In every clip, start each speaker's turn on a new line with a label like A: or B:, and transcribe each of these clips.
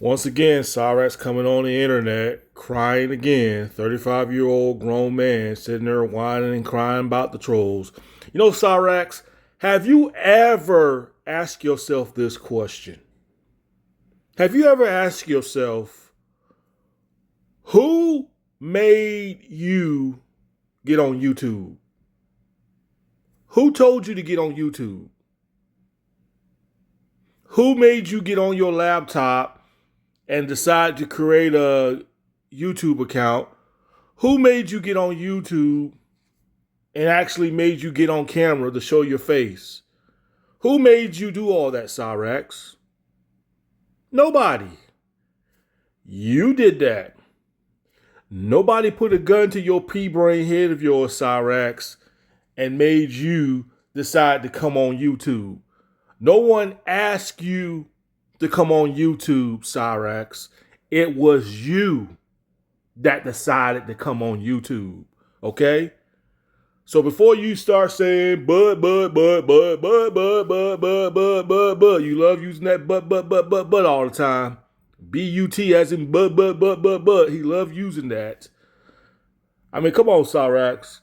A: Once again, Cyraxx coming on the internet, crying again. 35-year-old grown man sitting there whining and crying about the trolls. You know, Cyraxx, have you ever asked yourself this question? Have you ever asked yourself, who made you get on YouTube? Who told you to get on YouTube? Who made you get on your laptop and decide to create a YouTube account? Who made you get on YouTube and actually made you get on camera to show your face? Who made you do all that, Cyraxx? Nobody. You did that. Nobody put a gun to your pea-brain head of yours, Cyraxx, and made you decide to come on YouTube. No one asked you to come on YouTube, Cyraxx. It was you that decided to come on YouTube. Okay? So before you start saying but, you love using that but all the time. B-U-T as in but. He loved using that. I mean, come on, Cyraxx.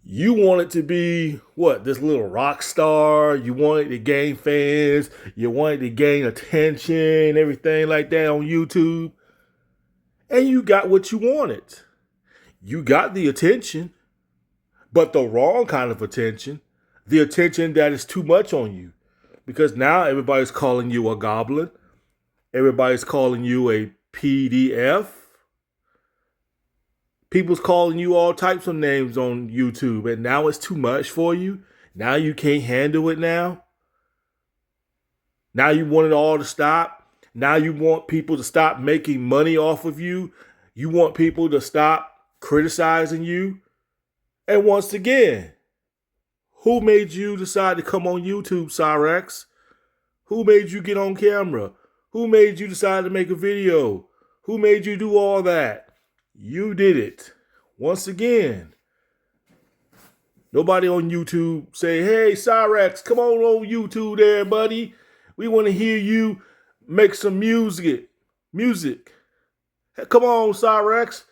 A: You wanted to be, what, this little rock star. You wanted to gain fans. You wanted to gain attention, everything like that on YouTube. And you got what you wanted. You got the attention, but the wrong kind of attention. The attention that is too much on you. Because now everybody's calling you a goblin. Everybody's calling you a PDF. People's calling you all types of names on YouTube, and now it's too much for you. Now you can't handle it now. Now you want it all to stop. Now you want people to stop making money off of you. You want people to stop criticizing you. And once again, who made you decide to come on YouTube, Cyraxx? Who made you get on camera? Who made you decide to make a video? Who made you do all that? You did it. Once again, nobody on YouTube say, hey, Cyraxx, come on YouTube there, buddy. We want to hear you make some music. Hey, come on, Cyraxx.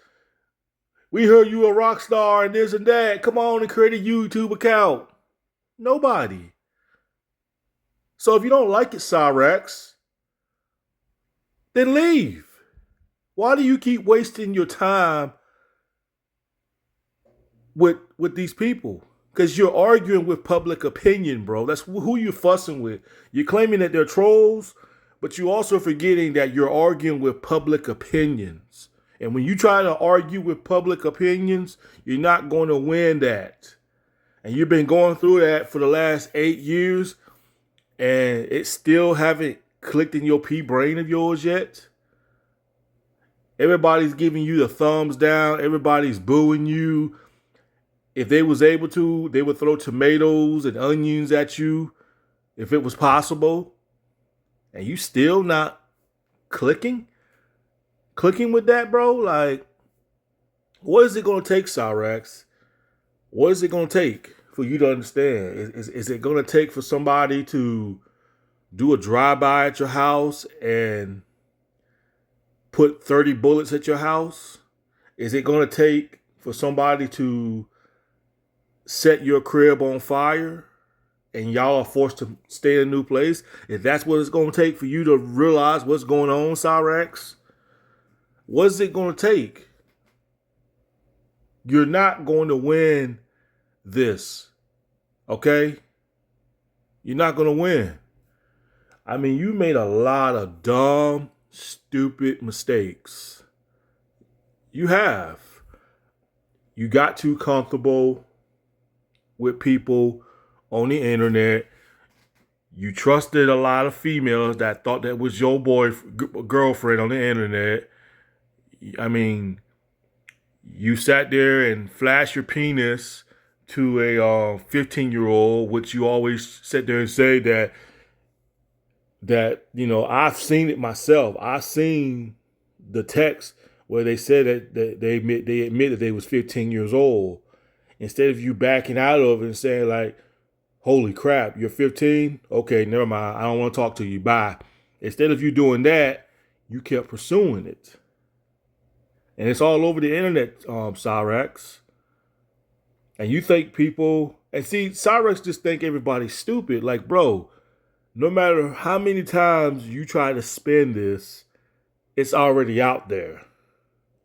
A: We heard you a rock star and this and that. Come on and create a YouTube account. Nobody. So if you don't like it, Cyraxx, then leave. Why do you keep wasting your time with these people? Because you're arguing with public opinion, bro. That's who you're fussing with. You're claiming that they're trolls, but you're also forgetting that you're arguing with public opinions. And when you try to argue with public opinions, you're not going to win that. And you've been going through that for the last 8 years, and it still haven't clicked in your pea brain of yours yet. Everybody's giving you the thumbs down. Everybody's booing you. If they was able to, they would throw tomatoes and onions at you if it was possible. And you still not clicking with that, bro? Like, what is it going to take, Cyraxx? What is it going to take for you to understand? Is it going to take for somebody to do a drive-by at your house and put 30 bullets at your house? Is it going to take for somebody to set your crib on fire and y'all are forced to stay in a new place? If that's what it's going to take for you to realize what's going on, Cyraxx, what is it going to take? You're not going to win this, okay? You're not going to win. I mean, you made a lot of dumb, stupid mistakes. You have. You got too comfortable with people on the internet. You trusted a lot of females that thought that was your girlfriend on the internet. I mean, you sat there and flashed your penis to a 15-year-old, which you always sit there and say that, you know, I've seen it myself. I've seen the text where they said that they admit that they was 15 years old. Instead of you backing out of it and saying like, holy crap, you're 15? Okay, never mind. I don't want to talk to you. Bye. Instead of you doing that, you kept pursuing it. And it's all over the internet, Cyraxx. And you think people, and see, Cyraxx just think everybody's stupid. Like, bro, no matter how many times you try to spin this, it's already out there.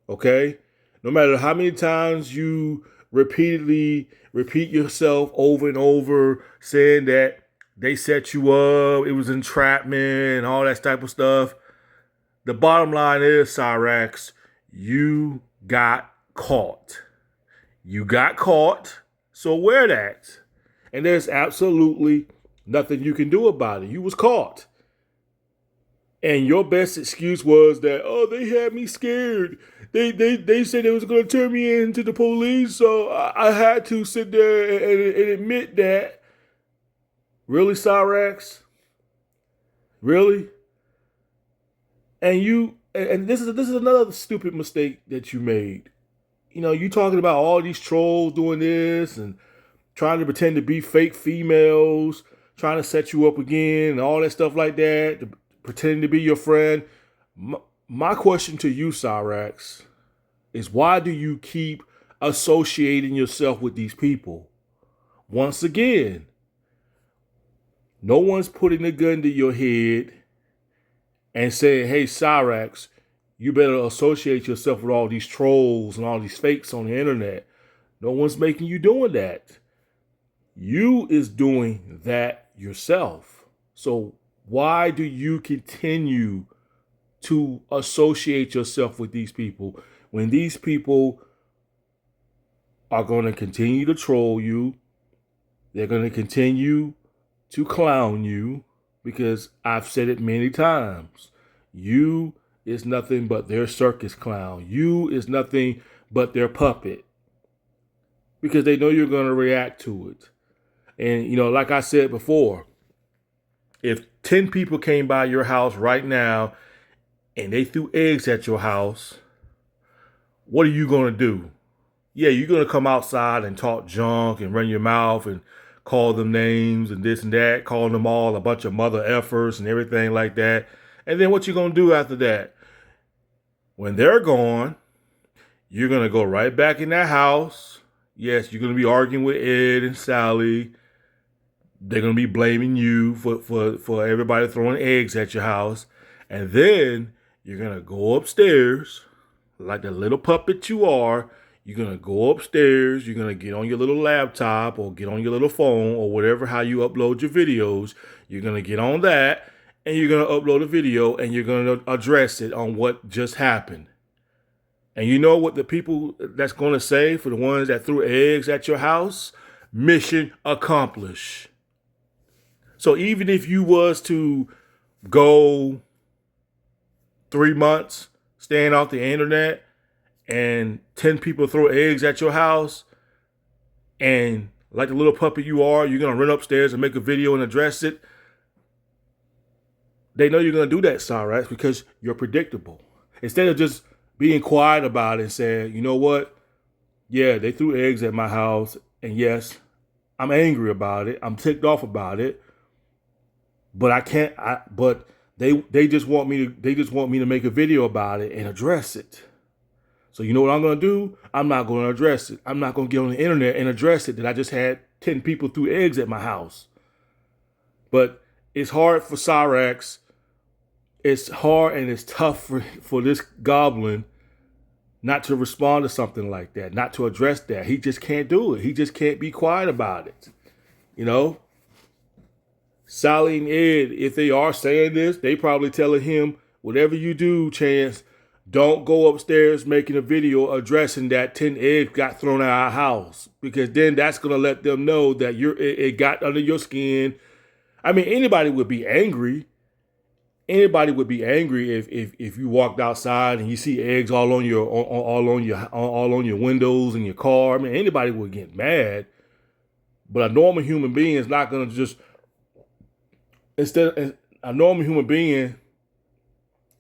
A: Okay? No matter how many times you repeatedly repeat yourself over and over, saying that they set you up, it was entrapment, and all that type of stuff. The bottom line is, Cyraxx, you got caught. You got caught, so wear that. And there's absolutely nothing you can do about it. You was caught. And your best excuse was that, oh, they had me scared. They said they was going to turn me in to the police, so I had to sit there and admit that. Really, Cyraxx? Really? And this is another stupid mistake that you made. You know, you talking about all these trolls doing this and trying to pretend to be fake females, trying to set you up again and all that stuff like that, pretending to be your friend. My question to you, Cyraxx, is why do you keep associating yourself with these people? Once again, no one's putting a gun to your head and saying, hey, Cyraxx, you better associate yourself with all these trolls and all these fakes on the internet. No one's making you doing that. You is doing that yourself. So why do you continue to associate yourself with these people when these people are going to continue to troll you? They're going to continue to clown you, because I've said it many times. You is nothing but their circus clown. You is nothing but their puppet, because they know you're going to react to it. And, you know, like I said before, if 10 people came by your house right now and they threw eggs at your house, what are you going to do? Yeah, you're going to come outside and talk junk and run your mouth and call them names and this and that, calling them all a bunch of mother effers and everything like that. And then what you going to do after that? When they're gone, you're going to go right back in that house. Yes, you're going to be arguing with Ed and Sally. They're going to be blaming you for everybody throwing eggs at your house. And then you're going to go upstairs like the little puppet you are. You're going to go upstairs. You're going to get on your little laptop or get on your little phone or whatever, how you upload your videos. You're going to get on that and you're going to upload a video and you're going to address it on what just happened. And you know what the people that's going to say for the ones that threw eggs at your house? Mission accomplished. So even if you was to go 3 months staying off the internet and 10 people throw eggs at your house, and like the little puppet you are, you're going to run upstairs and make a video and address it, they know you're going to do that, Cyraxx, because you're predictable. Instead of just being quiet about it and saying, you know what? Yeah, they threw eggs at my house, and yes, I'm angry about it. I'm ticked off about it. But I can't. But they just want me to make a video about it and address it. So you know what I'm going to do? I'm not going to address it. I'm not going to get on the internet and address it that I just had 10 people threw eggs at my house. But it's hard for Cyraxx. It's hard and it's tough for this goblin not to respond to something like that, not to address that. He just can't do it. He just can't be quiet about it. You know? Sally and Ed, if they are saying this, they probably telling him, whatever you do, Chance, don't go upstairs making a video addressing that 10 eggs got thrown at our house, because then that's going to let them know that it got under your skin. I mean, anybody would be angry. Anybody would be angry if you walked outside and you see eggs all on your windows and your car. I mean, anybody would get mad. But a normal human being is not going to just a normal human being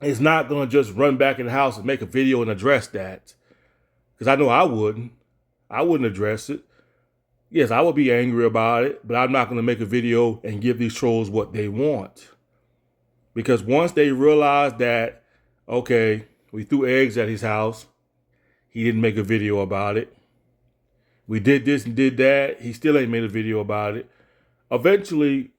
A: is not going to just run back in the house and make a video and address that. Because I know I wouldn't. I wouldn't address it. Yes, I would be angry about it, but I'm not going to make a video and give these trolls what they want. Because once they realized that, okay, we threw eggs at his house, he didn't make a video about it. We did this and did that, he still ain't made a video about it. Eventually,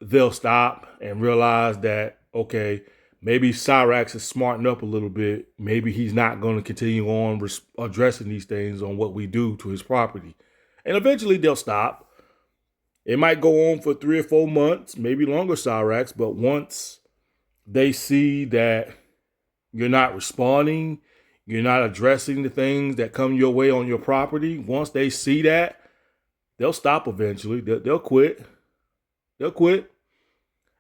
A: they'll stop and realize that, okay, maybe Cyraxx is smarting up a little bit. Maybe he's not going to continue on addressing these things on what we do to his property. And eventually they'll stop. It might go on for 3 or 4 months, maybe longer, Cyraxx, but once they see that you're not responding, you're not addressing the things that come your way on your property, once they see that, they'll stop eventually. They'll quit. They'll quit.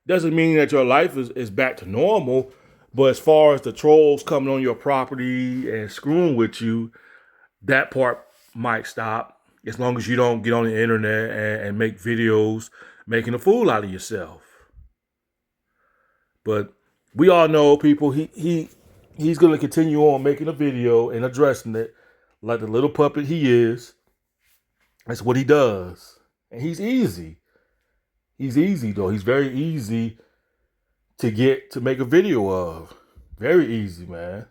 A: Doesn't mean that your life is back to normal, but as far as the trolls coming on your property and screwing with you, that part might stop as long as you don't get on the internet and make videos making a fool out of yourself. But we all know, people, he's going to continue on making a video and addressing it like the little puppet he is. That's what he does. And he's easy. He's easy, though. He's very easy to make a video of. Very easy, man.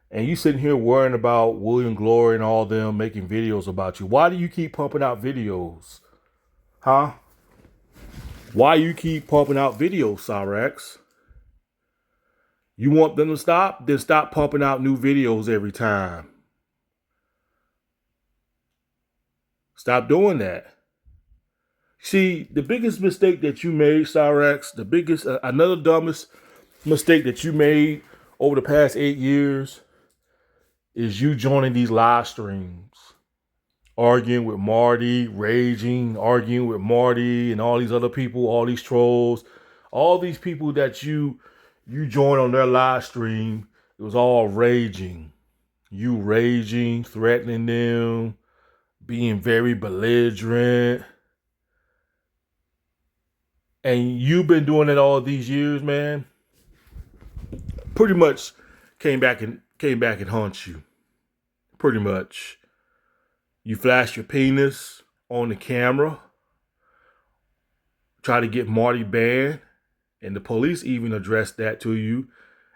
A: And you sitting here worrying about William Glory and all them making videos about you. Why do you keep pumping out videos? Huh? Why you keep pumping out videos, Cyraxx? You want them to stop? Then stop pumping out new videos every time. Stop doing that. See, the biggest mistake that you made, Cyraxx, another dumbest mistake that you made over the past 8 years is you joining these live streams, arguing with Marty, raging, arguing with Marty and all these other people, all these trolls, all these people that you joined on their live stream. It was all raging. You raging, threatening them, being very belligerent. And you've been doing it all these years, man. Pretty much came back and haunt you. Pretty much. You flashed your penis on the camera. Try to get Marty banned. And the police even addressed that to you.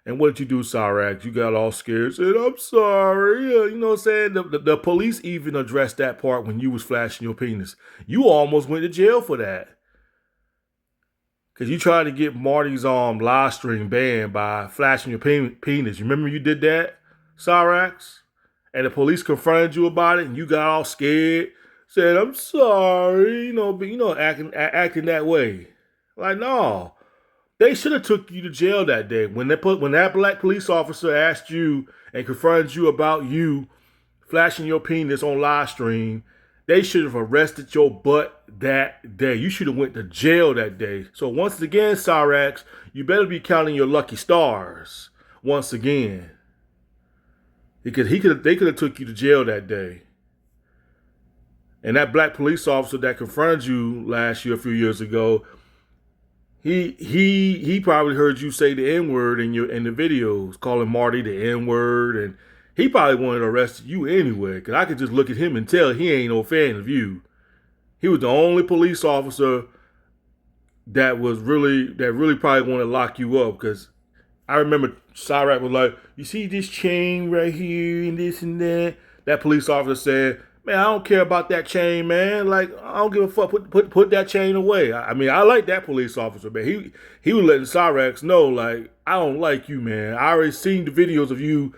A: And what did you do, Cyraxx? You got all scared, said, I'm sorry. You know what I'm saying? The police even addressed that part when you was flashing your penis. You almost went to jail for that. Because you tried to get Marty's live stream banned by flashing your penis. You remember you did that, Cyraxx? And the police confronted you about it, and you got all scared. Said, I'm sorry, acting that way. Like, no. They should have took you to jail that day. When that black police officer asked you and confronted you about you flashing your penis on live stream, they should have arrested your butt that day. You should have went to jail that day. So once again, Cyraxx, you better be counting your lucky stars. Once again, they could have took you to jail that day. And that black police officer that confronted you last year, a few years ago, he probably heard you say the N-word in the videos, calling Marty the N-word, and he probably wanted to arrest you anyway, because I could just look at him and tell he ain't no fan of you. He was the only police officer that really probably wanted to lock you up, because I remember Cyraxx was like, you see this chain right here and this and that? That police officer said, man, I don't care about that chain, man. Like, I don't give a fuck. Put that chain away. I mean, I like that police officer, man. He was letting Cyraxx know, like, I don't like you, man. I already seen the videos of you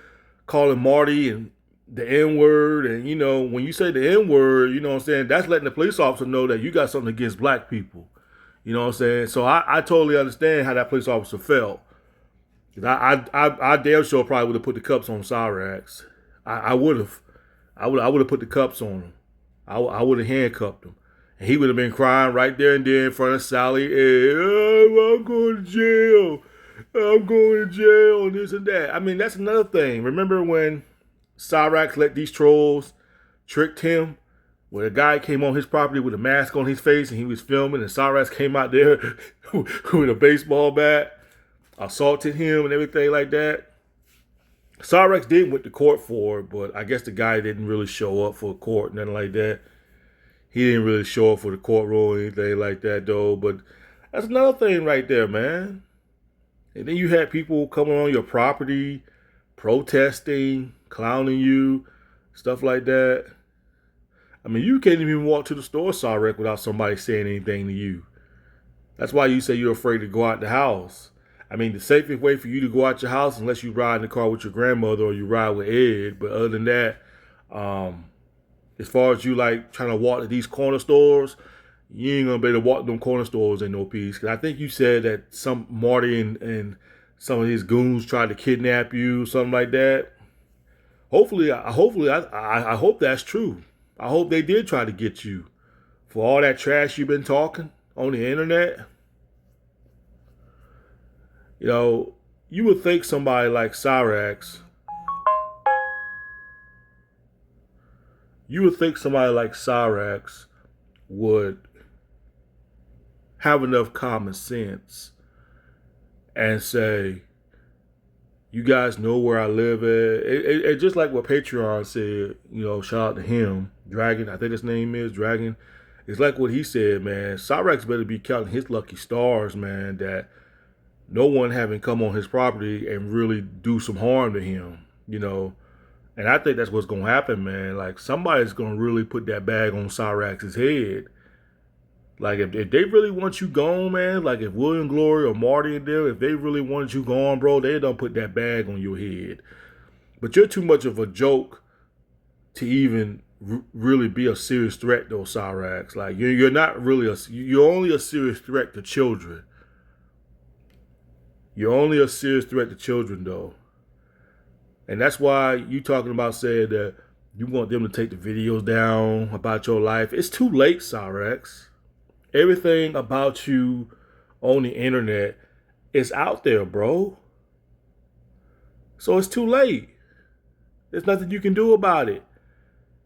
A: calling Marty and the N-word. And, when you say the N-word, you know what I'm saying, that's letting the police officer know that you got something against black people. You know what I'm saying? So I totally understand how that police officer felt. I damn sure probably would have put the cuffs on Cyraxx. I would have. I would have put the cuffs on him. I would have handcuffed him. And he would have been crying right there and there in front of Sally. Hey, I'm going to jail. I'm going to jail and this and that. I mean, that's another thing. Remember when Cyraxx let these trolls tricked him? Where a guy came on his property with a mask on his face and he was filming, and Cyraxx came out there with a baseball bat, assaulted him and everything like that. Cyraxx did went to court for it, but I guess the guy didn't really show up for court, nothing like that. He didn't really show up for the courtroom or anything like that, though. But That's another thing right there, man. And then you had people coming on your property, protesting, clowning you, stuff like that. I mean, you can't even walk to the store, Cyraxx, without somebody saying anything to you. That's why you say you're afraid to go out the house. I mean, the safest way for you to go out your house, unless you ride in the car with your grandmother or you ride with Ed. But other than that, as far as you like trying to walk to these corner stores, you ain't gonna be able to walk to them corner stores in no peace. Cause I think you said that some Marty and some of his goons tried to kidnap you, something like that. I hope that's true. I hope they did try to get you for all that trash you've been talking on the internet. You know, you would think somebody like Cyraxx, would have enough common sense and say, you guys know where I live at. It just like what Patreon said, you know, shout out to him, Dragon, I think his name is Dragon. It's like what he said, man. Cyraxx better be counting his lucky stars, man, that no one having come on his property and really do some harm to him, you know. And I think that's what's going to happen, man. Like, somebody's going to really put that bag on Cyraxx's head. Like, if they really want you gone, man, like if William Glory or Marty and them, if they really wanted you gone, bro, they don't put that bag on your head. But you're too much of a joke to even really be a serious threat, though, Cyraxx. Like, you're not really you're only a serious threat to children. You're only a serious threat to children, though. And that's why you talking about saying that you want them to take the videos down about your life. It's too late, Cyraxx. Everything about you on the internet is out there, bro. So it's too late. There's nothing you can do about it.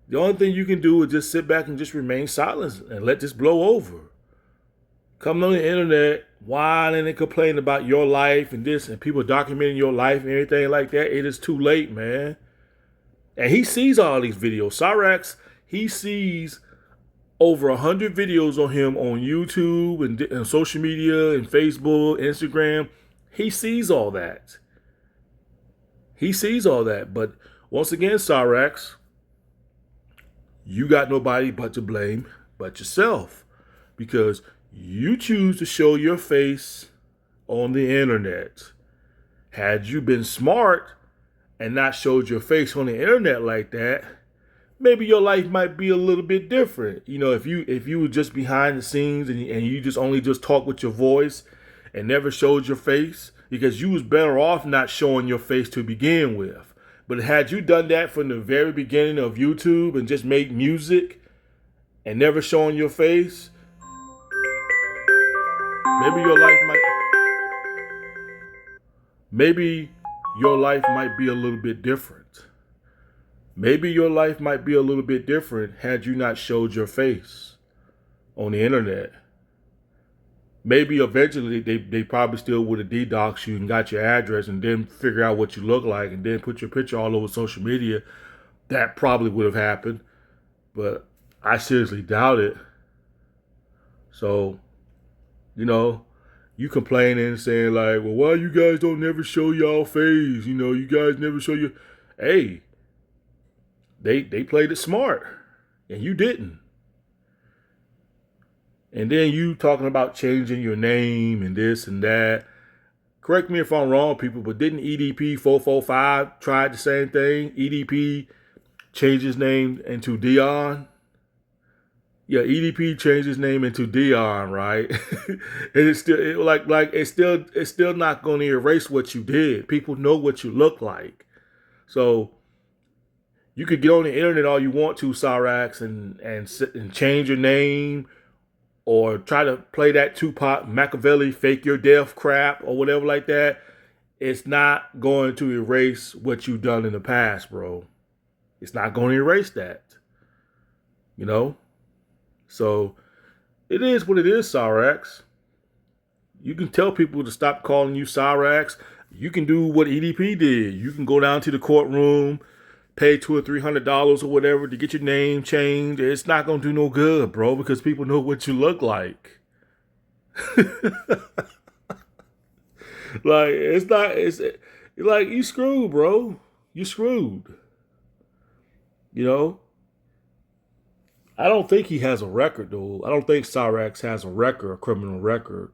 A: The only thing you can do is just sit back and just remain silent and let this blow over. Coming on the internet, whining and complaining about your life and this and people documenting your life and everything like that, it is too late, man. And he sees all these videos. Cyraxx, he sees over 100 videos on him on YouTube and social media and Facebook, Instagram. He sees all that. He sees all that. But once again, Cyraxx, you got nobody but to blame but yourself. Because you choose to show your face on the internet. Had you been smart and not showed your face on the internet like that, maybe your life might be a little bit different. You know, if you were just behind the scenes and you just only just talk with your voice and never showed your face, because you was better off not showing your face to begin with. But had you done that from the very beginning of YouTube and just made music and never showing your face, maybe your life might be a little bit different. Maybe your life might be a little bit different had you not showed your face on the internet. Maybe eventually they probably still would have DDoSed you and got your address and then figure out what you look like and then put your picture all over social media. That probably would have happened, but I seriously doubt it. So, you know, you complaining and saying like, well, why you guys don't never show y'all face? You know, you guys never show your... Hey, they played it smart and you didn't. And then you talking about changing your name and this and that. Correct me if I'm wrong, people, but didn't EDP 445 try the same thing? EDP changed his name into Dion. Yeah, EDP changed his name into Dion, right? And it's still it's still not going to erase what you did. People know what you look like. So you could get on the internet all you want to, Cyraxx, and change your name or try to play that Tupac Machiavelli fake your death crap or whatever like that. It's not going to erase what you've done in the past, bro. It's not going to erase that. You know? So it is what it is, Cyraxx. You can tell people to stop calling you Cyraxx. You can do what EDP did. You can go down to the courtroom, pay $200 or $300 or whatever to get your name changed. It's not going to do no good, bro, because people know what you look like. Like it's not. It's like you screwed, bro. You screwed. You know. I don't think he has a record, though. I don't think Cyraxx has a record, a criminal record.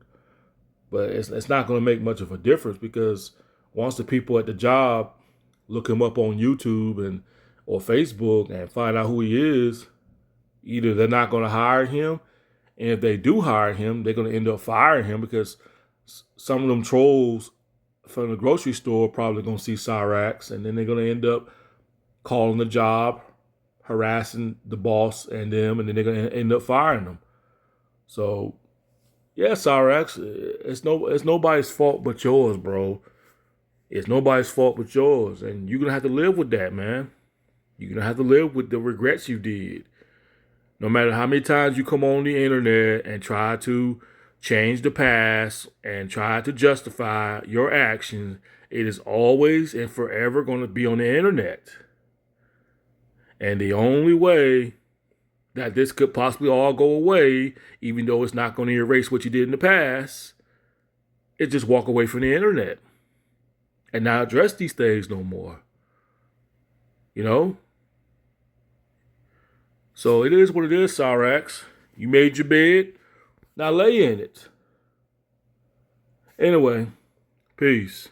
A: But it's not going to make much of a difference because once the people at the job look him up on YouTube and or Facebook and find out who he is, either they're not going to hire him, and if they do hire him, they're going to end up firing him because some of them trolls from the grocery store probably going to see Cyraxx, and then they're going to end up calling the job, harassing the boss and them, and then they're going to end up firing them. So, yeah, Cyraxx, it's nobody's fault but yours, bro. It's nobody's fault but yours, and you're gonna have to live with that, man. You're gonna have to live with the regrets you did. No matter how many times you come on the internet and try to change the past and try to justify your actions, it is always and forever going to be on the internet. And the only way that this could possibly all go away, even though it's not going to erase what you did in the past, is just walk away from the internet and not address these things no more. You know? So it is what it is, Cyraxx. You made your bed, now lay in it. Anyway, peace.